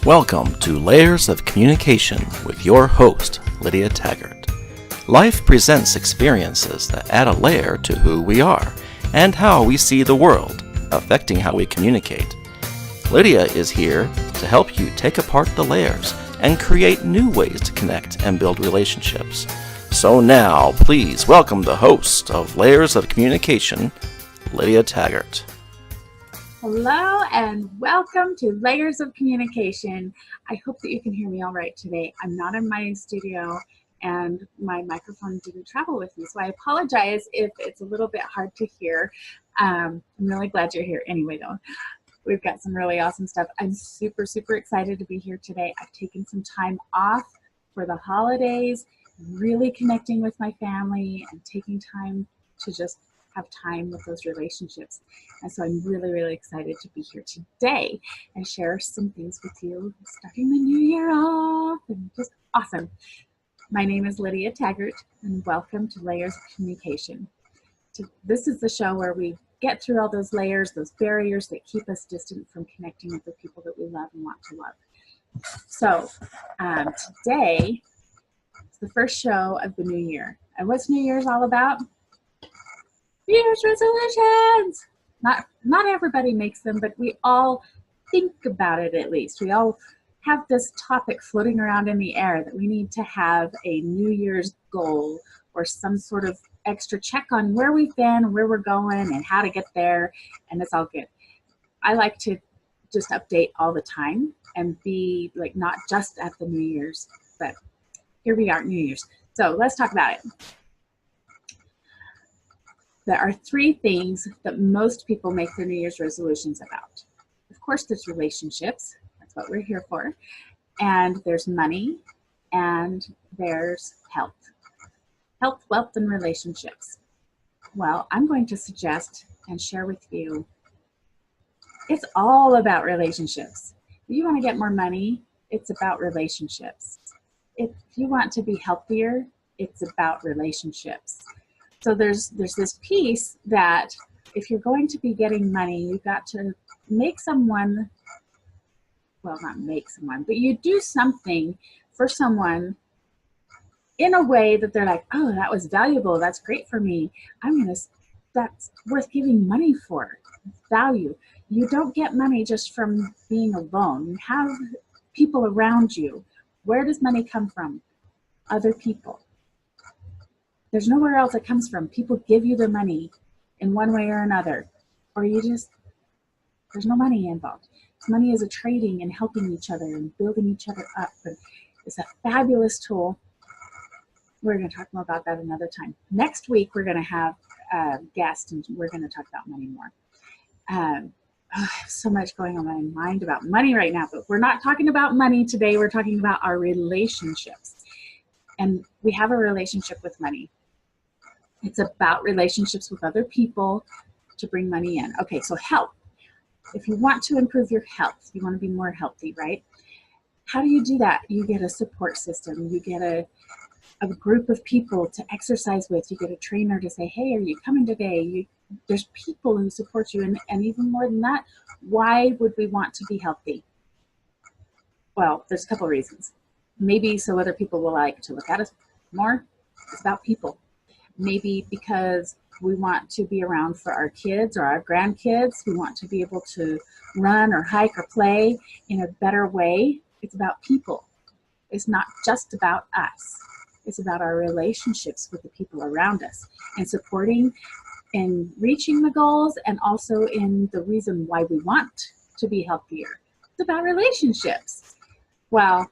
Welcome to Layers of Communication with your host, Lydia Taggart. Life presents experiences that add a layer to who we are and how we see the world, affecting how we communicate. Lydia is here to help you take apart the layers and create new ways to connect and build relationships. So now, please welcome the host of Layers of Communication, Lydia Taggart. Hello and welcome to Layers of Communication. I hope that you can hear me all right today. I'm not in my studio and my microphone didn't travel with me, so I apologize if it's a little bit hard to hear. I'm really glad you're here anyway though. We've got some really awesome stuff. I'm super excited to be here today. I've taken some time off for the holidays, really connecting with my family and taking time to just have time with those relationships. And so I'm really excited to be here today and share some things with you starting the new year off and just awesome. My name is Lydia Taggart and welcome to Layers of Communication. This is the show where we get through all those layers, those barriers that keep us distant from connecting with the people that we love and want to love. So today is the first show of the new year. And what's New Year's all about? New Year's resolutions. Not everybody makes them, but we all think about it at least. We all have this topic floating around in the air that we need to have a New Year's goal or some sort of extra check on where we've been, where we're going, and how to get there, and it's all good. I like to just update all the time and be like not just at the New Year's, but here we are, New Year's. So let's talk about it. There are three things that most people make their New Year's resolutions about. Of course, there's relationships. That's what we're here for. And there's money, and there's health. Health, wealth, and relationships. Well, I'm going to suggest and share with you, it's all about relationships. If you want to get more money, it's about relationships. If you want to be healthier, it's about relationships. So there's this piece that if you're going to be getting money, you've got to make someone, well, not make someone, but you do something for someone in a way that they're like, oh, that was valuable. That's great for me. That's worth giving money for. Value. You don't get money just from being alone. You have people around you. Where does money come from? Other people. There's nowhere else it comes from. People give you the money in one way or another, or there's no money involved. Money is a trading and helping each other and building each other up. And it's a fabulous tool. We're going to talk more about that another time. Next week, we're going to have a guest and we're going to talk about money more. I have so much going on in my mind about money right now, but we're not talking about money today. We're talking about our relationships. And we have a relationship with money. It's about relationships with other people to bring money in. Okay, so health. If you want to improve your health, you want to be more healthy, right? How do you do that? You get a support system. You get a group of people to exercise with. You get a trainer to say, hey, are you coming today? There's people who support you. And even more than that, why would we want to be healthy? Well, there's a couple of reasons. Maybe so other people will like to look at us more. It's about people. Maybe because we want to be around for our kids or our grandkids. We want to be able to run or hike or play in a better way. It's about people. It's not just about us. It's about our relationships with the people around us and supporting and reaching the goals and also in the reason why we want to be healthier. It's about relationships. Well,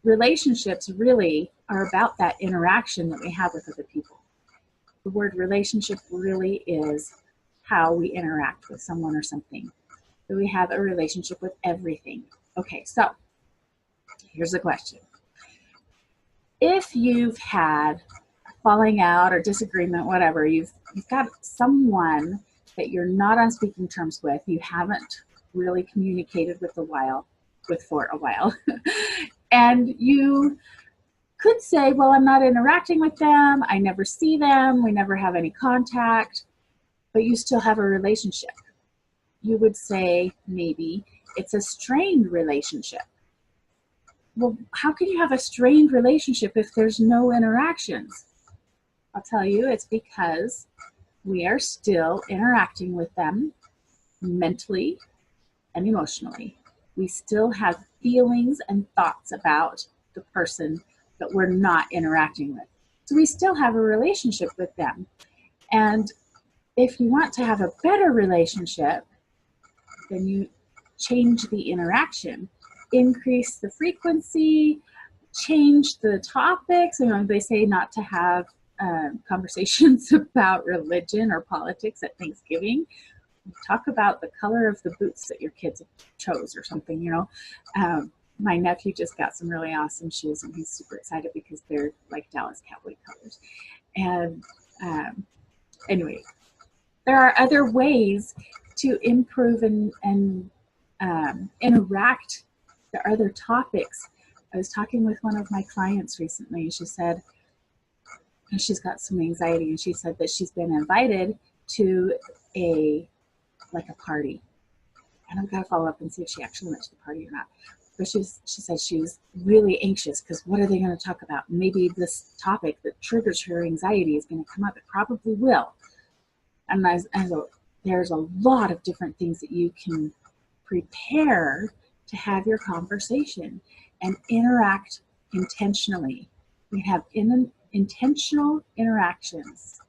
relationships really are about that interaction that we have with other people. The word relationship really is how we interact with someone or something. So we have a relationship with everything. Okay, so here's the question. If you've had a falling out or disagreement, whatever, you've got someone that you're not on speaking terms with, you haven't really communicated with for a while, and you could say, well, I'm not interacting with them, I never see them, we never have any contact, but you still have a relationship. You would say maybe it's a strained relationship. well, how can you have a strained relationship if there's no interactions? I'll tell you, it's because we are still interacting with them mentally and emotionally. We still have feelings and thoughts about the person that we're not interacting with. So we still have a relationship with them. And if you want to have a better relationship, then you change the interaction, increase the frequency, change the topics. You know, they say not to have conversations about religion or politics at Thanksgiving. Talk about the color of the boots that your kids chose or something, you know. My nephew just got some really awesome shoes, and he's super excited because they're like Dallas Cowboy colors. And anyway, there are other ways to improve and interact. There are other topics. I was talking with one of my clients recently, and she said, and she's got some anxiety, and she said that she's been invited to a party. And I've got to follow up and see if she actually went to the party or not. But she said she was really anxious because what are they going to talk about? Maybe this topic that triggers her anxiety is going to come up. It probably will. And there's a lot of different things that you can prepare to have your conversation and interact intentionally. We have intentional interactions.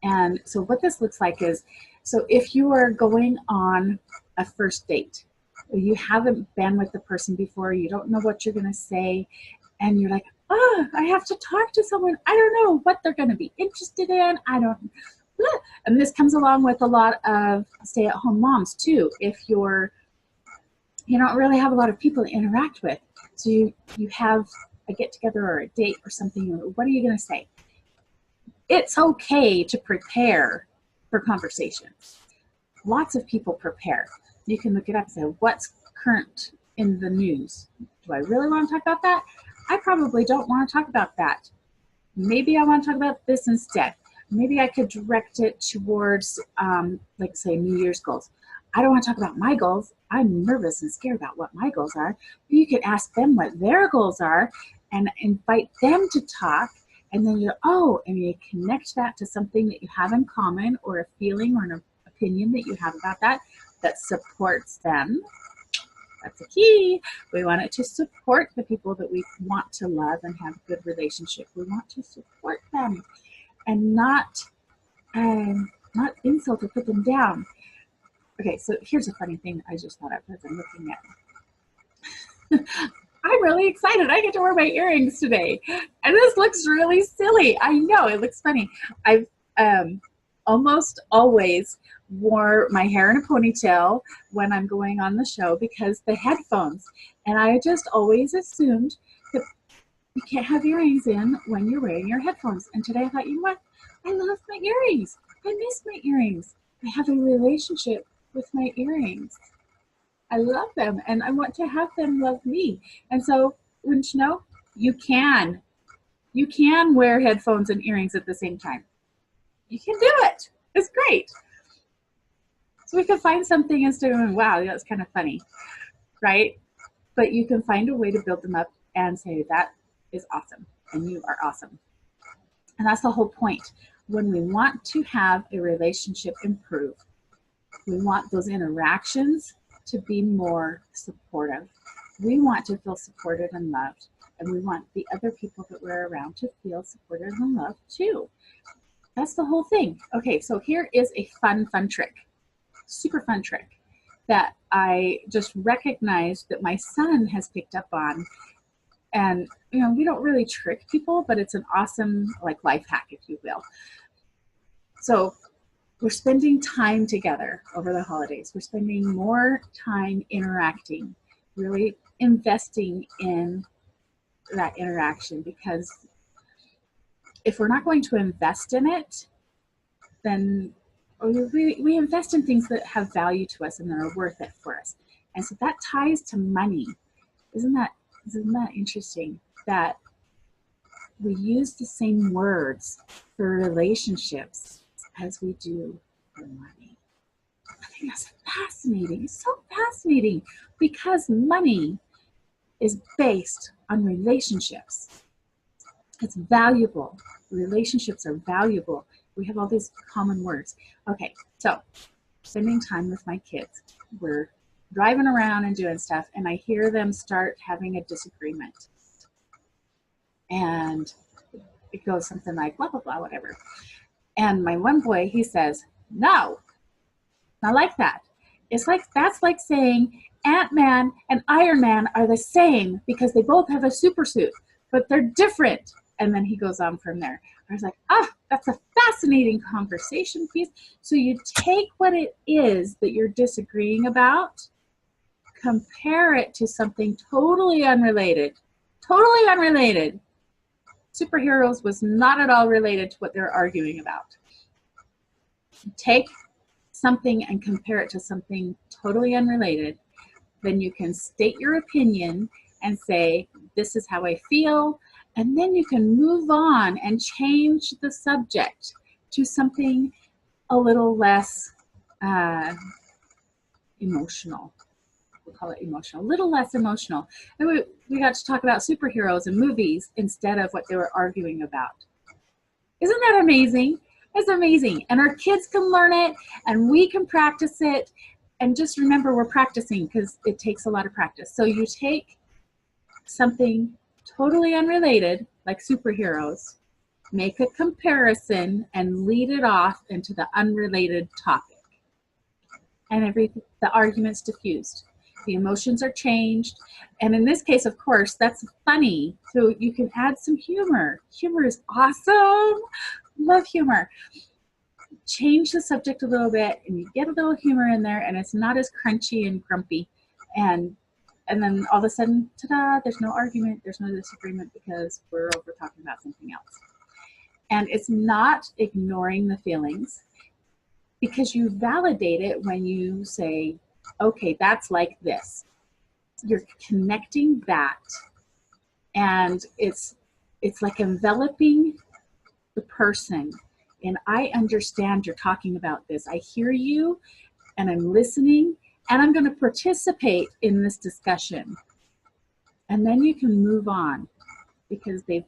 And so what this looks like is, so if you are going on a first date, you haven't been with the person before, you don't know what you're going to say, and you're like, I have to talk to someone. I don't know what they're going to be interested in. And this comes along with a lot of stay-at-home moms too. If you don't really have a lot of people to interact with, so you have a get-together or a date or something, what are you going to say? It's okay to prepare for conversations. Lots of people prepare. You can look it up and say, what's current in the news? Do I really want to talk about that? I probably don't want to talk about that. Maybe I want to talk about this instead. Maybe I could direct it towards, like say, New Year's goals. I don't want to talk about my goals. I'm nervous and scared about what my goals are. But you could ask them what their goals are and invite them to talk. And then and you connect that to something that you have in common, or a feeling or an opinion that you have about that supports them. That's the key. We want it to support the people that we want to love and have a good relationship. We want to support them and not insult or put them down. Okay, so here's a funny thing I just thought of as I'm looking at. I'm really excited. I get to wear my earrings today. And this looks really silly. I know, it looks funny. I've almost always wore my hair in a ponytail when I'm going on the show because the headphones. And I just always assumed that you can't have earrings in when you're wearing your headphones. And today I thought, you know what? I love my earrings. I miss my earrings. I have a relationship with my earrings. I love them, and I want to have them love me. And so, wouldn't you know, you can wear headphones and earrings at the same time. You can do it. It's great. So we can find something instead of, wow, that's kind of funny, right? But you can find a way to build them up and say, that is awesome, and you are awesome. And that's the whole point. When we want to have a relationship improve, we want those interactions to be more supportive. We want to feel supported and loved, and we want the other people that we're around to feel supported and loved too. That's the whole thing. Okay, so here is a fun trick, super fun trick that I just recognized that my son has picked up on. And we don't really trick people, but it's an awesome life hack, if you will. So we're spending time together over the holidays. We're spending more time interacting, really investing in that interaction, because if we're not going to invest in it, then we invest in things that have value to us and that are worth it for us. And so that ties to money. Isn't that interesting that we use the same words for relationships as we do for money? I think that's fascinating. It's so fascinating, because money is based on relationships. It's valuable. Relationships are valuable. We have all these common words. Okay, so spending time with my kids. We're driving around and doing stuff, and I hear them start having a disagreement. And it goes something like blah, blah, blah, whatever. And my one boy, he says, no, not like that. It's like, that's like saying Ant-Man and Iron Man are the same because they both have a super suit, but they're different. And then he goes on from there. I was like, that's a fascinating conversation piece. So you take what it is that you're disagreeing about, compare it to something totally unrelated. Totally unrelated. Superheroes was not at all related to what they're arguing about. Take something and compare it to something totally unrelated. Then you can state your opinion and say, this is how I feel. And then you can move on and change the subject to something a little less emotional. We'll call it emotional, a little less emotional. And we got to talk about superheroes and movies instead of what they were arguing about. Isn't that amazing? It's amazing. And our kids can learn it and we can practice it. And just remember, we're practicing because it takes a lot of practice. So you take something totally unrelated, like superheroes, make a comparison and lead it off into the unrelated topic. And the argument's diffused. The emotions are changed. And in this case, of course, that's funny. So you can add some humor. Humor is awesome. Love humor. Change the subject a little bit and you get a little humor in there and it's not as crunchy and grumpy. And then all of a sudden, ta-da, there's no argument, there's no disagreement because we're over talking about something else. And it's not ignoring the feelings because you validate it when you say, okay, that's like this. You're connecting that and it's like enveloping the person. And I understand you're talking about this. I hear you and I'm listening and I'm going to participate in this discussion. And then you can move on because they've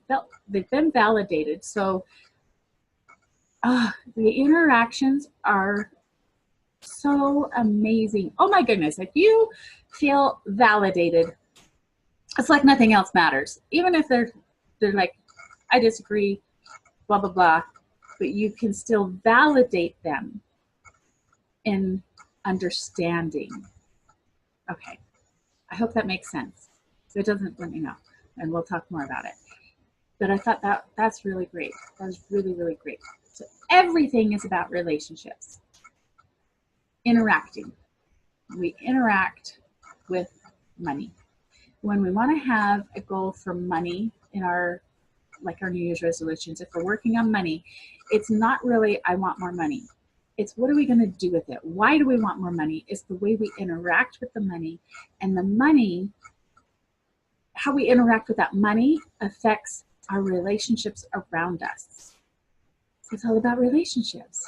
been validated. So the interactions are so amazing. Oh my goodness, if you feel validated, it's like nothing else matters. Even if they're like, I disagree, blah, blah, blah, but you can still validate them in understanding. Okay, I hope that makes sense. If it doesn't, let me know, and we'll talk more about it. But I thought that's really great. That was really, really great. So everything is about relationships. Interacting. We interact with money. When we want to have a goal for money in our New Year's resolutions, if we're working on money, it's not really, I want more money. It's what are we going to do with it? Why do we want more money? It's the way we interact with the money. And the money, how we interact with that money affects our relationships around us. So it's all about relationships.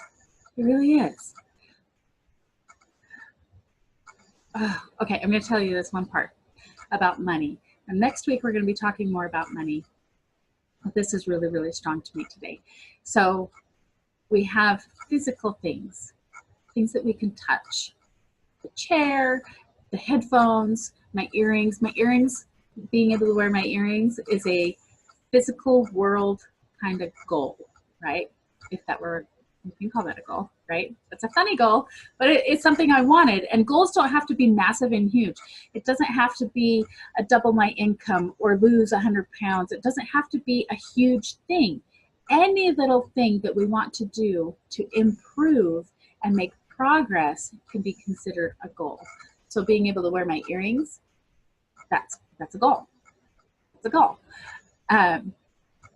It really is. Okay, I'm going to tell you this one part about money. And next week, we're going to be talking more about money. But this is really, really strong to me today. So we have physical things that we can touch. The chair, the headphones, my earrings. My earrings, being able to wear my earrings is a physical world kind of goal, right? If that were, you can call that a goal, right? That's a funny goal, but it's something I wanted. And goals don't have to be massive and huge. It doesn't have to be a double my income or lose 100 pounds. It doesn't have to be a huge thing. Any little thing that we want to do to improve and make progress can be considered a goal. So being able to wear my earrings, that's a goal. It's a goal.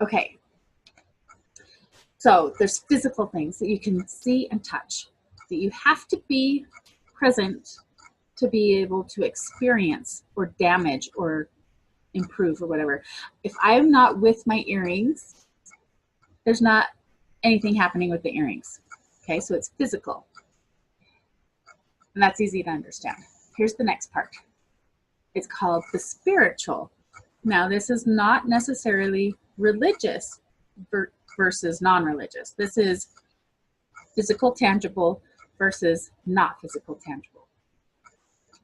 Okay. So there's physical things that you can see and touch that you have to be present to be able to experience or damage or improve or whatever. If I'm not with my earrings, there's not anything happening with the earrings. Okay, so it's physical. And that's easy to understand. Here's the next part. It's called the spiritual. Now, this is not necessarily religious versus non-religious. This is physical, tangible versus not physical, tangible.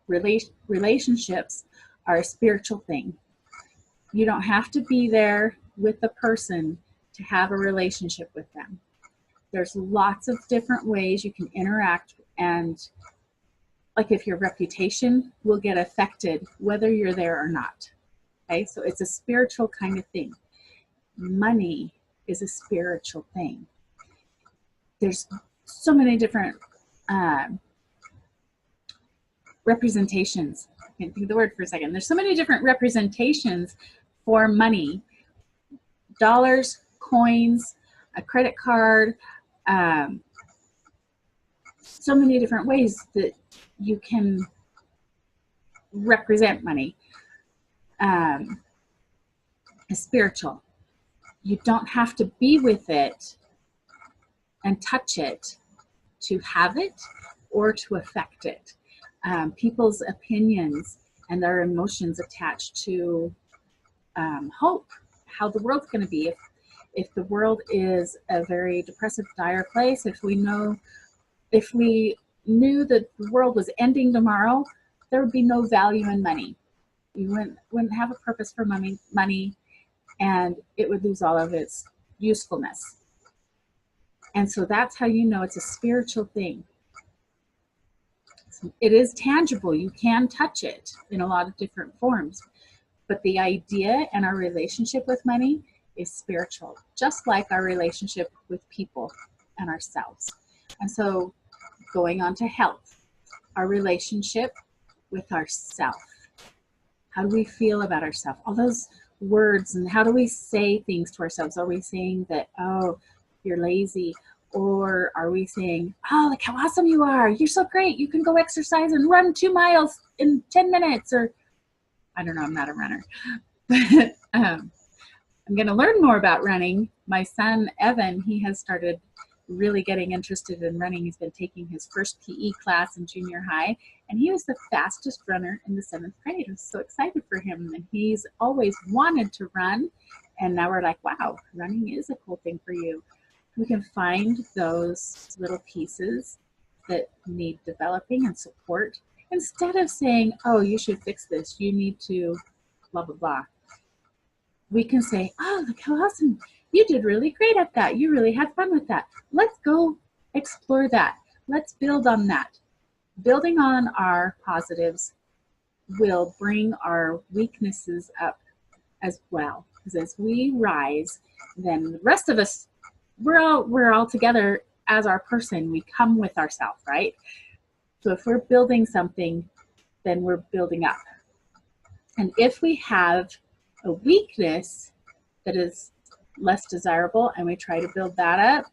Relationships are a spiritual thing. You don't have to be there with the person to have a relationship with them. There's lots of different ways you can interact, and like if your reputation will get affected whether you're there or not. Okay, so it's a spiritual kind of thing. Money is a spiritual thing. There's so many different representations. I can't think of the word for a second. There's so many different representations for money. Dollars, coins, a credit card, so many different ways that you can represent money. Spiritual. You don't have to be with it and touch it to have it or to affect it. People's opinions and their emotions attached to hope, how the world's going to be. If the world is a very depressive, dire place, if we knew that the world was ending tomorrow, there would be no value in money. You wouldn't have a purpose for money, and it would lose all of its usefulness. And so that's how you know it's a spiritual thing. It is tangible. You can touch it in a lot of different forms. But the idea and our relationship with money is spiritual, just like our relationship with people and ourselves. And so going on to health, our relationship with ourself. How do we feel about ourselves? All those words, and how do we say things to ourselves? Are we saying that, oh, you're lazy? Or are we saying, oh, look how awesome you are. You're so great. You can go exercise and run 2 miles in 10 minutes. Or, I don't know, I'm not a runner. But I'm going to learn more about running. My son, Evan, he has started really getting interested in running. He's been taking his first PE class in junior high, and he was the fastest runner in the 7th grade. I was so excited for him, and he's always wanted to run, and now we're like, wow, running is a cool thing for you. We can find those little pieces that need developing and support, instead of saying, oh, you should fix this, you need to blah, blah, blah. We can say, oh, look how awesome. You did really great at that. You really had fun with that. Let's go explore that. Let's build on that. Building on our positives will bring our weaknesses up as well. Because as we rise, then the rest of us, we're all together as our person. We come with ourselves, right? So if we're building something, then we're building up. And if we have a weakness that is less desirable and we try to build that up,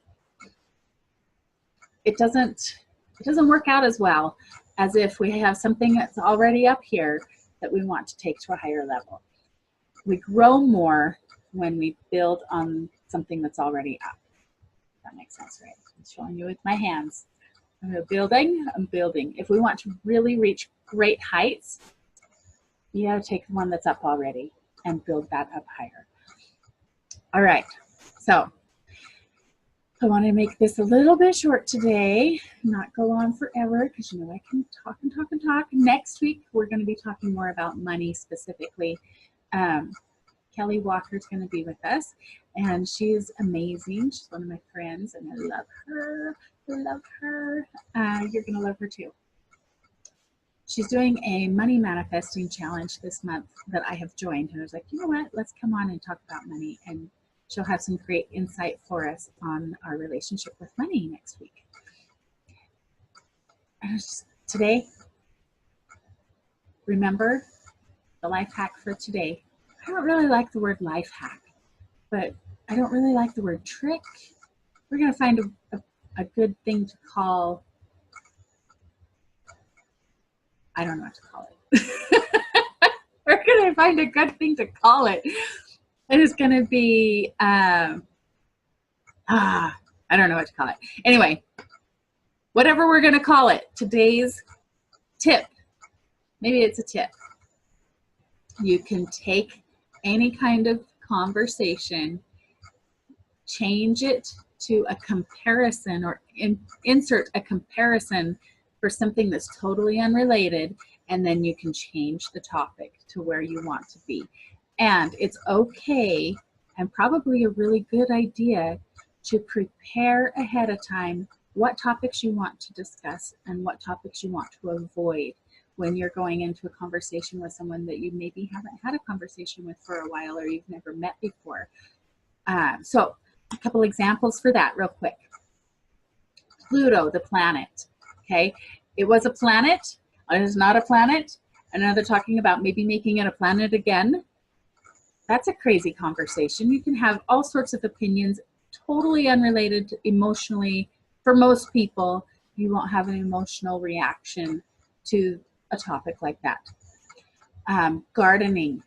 it doesn't work out as well as if we have something that's already up here that we want to take to a higher level. We grow more when we build on something that's already up. That makes sense, right? I'm showing you with my hands. I'm building. If we want to really reach great heights, you got to take the one that's up already and build that up higher. All right, so I want to make this a little bit short today, not go on forever, because you know I can talk and talk and talk. Next week, we're going to be talking more about money specifically. Kelly Walker's going to be with us, and she's amazing. She's one of my friends, and I love her. You're going to love her too. She's doing a money manifesting challenge this month that I have joined, and I was like, you know what, let's come on and talk about money, and she'll have some great insight for us on our relationship with money next week. Today, remember the life hack for today. I don't really like the word life hack, but I don't really like the word trick. We're going to find a good thing to call, I don't know what to call it. We're going to find a good thing to call it. It is going to be, I don't know what to call it. Anyway, whatever we're going to call it, today's tip, maybe it's a tip. You can take any kind of conversation, change it to a comparison, or insert a comparison for something that's totally unrelated, and then you can change the topic to where you want to be. And it's okay, and probably a really good idea, to prepare ahead of time what topics you want to discuss and what topics you want to avoid when you're going into a conversation with someone that you maybe haven't had a conversation with for a while, or you've never met before. So a couple examples for that real quick. Pluto, the planet. Okay, it was a planet, it is not a planet, and now they're talking about maybe making it a planet again. That's a crazy conversation. You can have all sorts of opinions, totally unrelated emotionally. For most people, you won't have an emotional reaction to a topic like that. Gardening.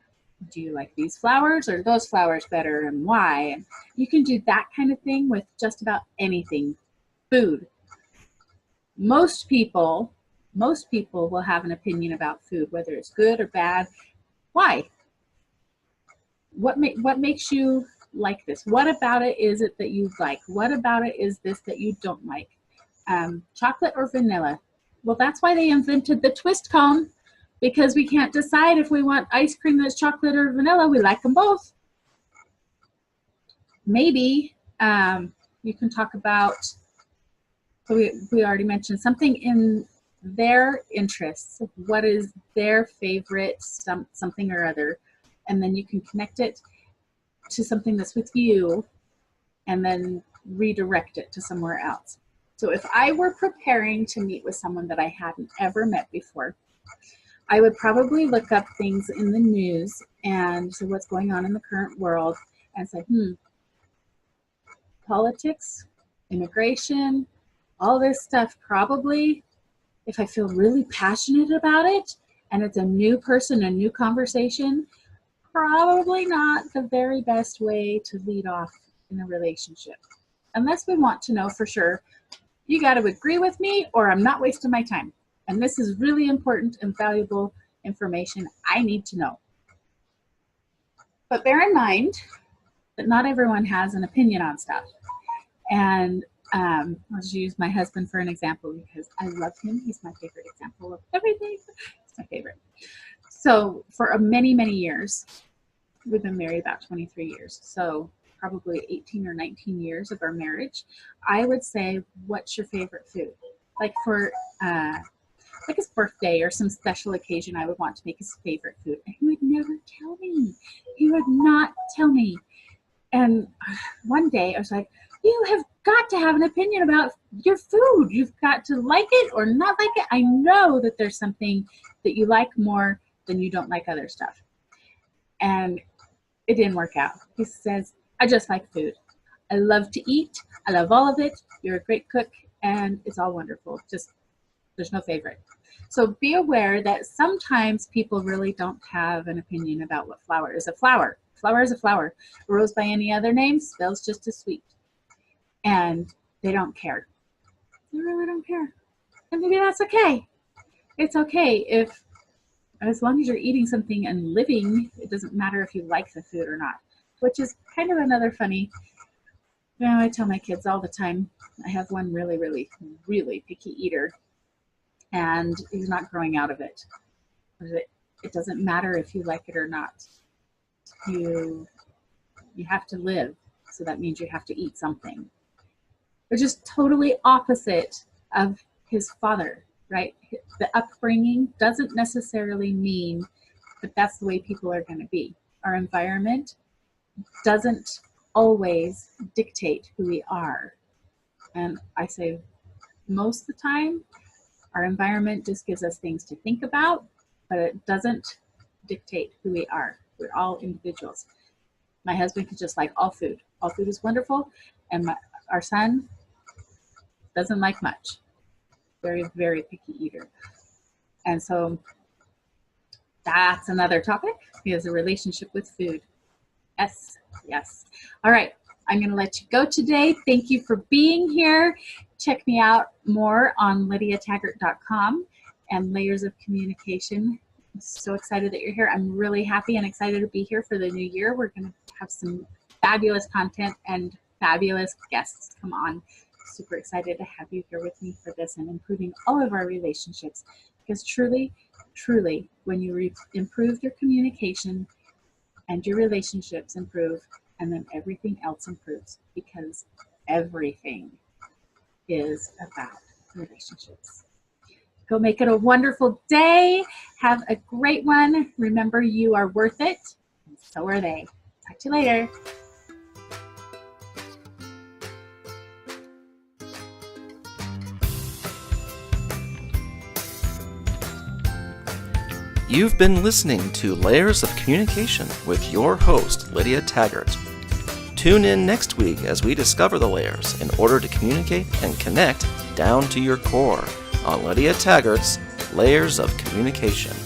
Do you like these flowers or those flowers better, and why? And you can do that kind of thing with just about anything. Food. Most people will have an opinion about food, whether it's good or bad. Why? What makes you like this? What about it is it that you like? What about it is this that you don't like? Chocolate or vanilla? Well, that's why they invented the twist cone, because we can't decide if we want ice cream that's chocolate or vanilla. We like them both. Maybe you can talk about, we already mentioned something in their interests. What is their favorite something or other? And then you can connect it to something that's with you and then redirect it to somewhere else. So if I were preparing to meet with someone that I hadn't ever met before, I would probably look up things in the news and so what's going on in the current world, and say, politics, immigration, all this stuff, probably, if I feel really passionate about it and it's a new person, a new conversation, probably not the very best way to lead off in a relationship. Unless we want to know for sure, you got to agree with me or I'm not wasting my time. And this is really important and valuable information I need to know. But bear in mind that not everyone has an opinion on stuff. And I'll just use my husband for an example because I love him. He's my favorite example of everything. He's my favorite. So for many, many years, we've been married about 23 years. So probably 18 or 19 years of our marriage, I would say, what's your favorite food? Like for like his birthday or some special occasion, I would want to make his favorite food. And he would never tell me. He would not tell me. And one day I was like, you have got to have an opinion about your food. You've got to like it or not like it. I know that there's something that you like more than you don't like other stuff. And it didn't work out. He says, I just like food. I love to eat. I love all of it. You're a great cook and it's all wonderful. Just, there's no favorite. So be aware that sometimes people really don't have an opinion about what flower is. A flower. Flower is a flower. A rose by any other name smells just as sweet. And they don't care. They really don't care. And maybe that's okay. It's okay if, as long as you're eating something and living, it doesn't matter if you like the food or not. Which is kind of another funny, I tell my kids all the time, I have one really, really, really picky eater, and he's not growing out of it. It doesn't matter if you like it or not. You have to live, so that means you have to eat something. Which is totally opposite of his father, right? The upbringing doesn't necessarily mean that that's the way people are going to be. Our environment doesn't always dictate who we are. And I say most of the time, our environment just gives us things to think about, but it doesn't dictate who we are. We're all individuals. My husband could just like all food. All food is wonderful. And our son doesn't like much. Very, very picky eater. And so that's another topic. He has a relationship with food. Yes, yes. All right, I'm going to let you go today. Thank you for being here. Check me out more on lydiataggart.com and Layers of Communication. I'm so excited that you're here. I'm really happy and excited to be here for the new year. We're going to have some fabulous content and fabulous guests come on. Super excited to have you here with me for this and improving all of our relationships, because truly, when you improve your communication and your relationships improve, and then everything else improves, because everything is about relationships. Go make it a wonderful day. Have a great one. Remember, you are worth it, and so are they. Talk to you later. You've been listening to Layers of Communication with your host, Lydia Taggart. Tune in next week as we discover the layers in order to communicate and connect down to your core on Lydia Taggart's Layers of Communication.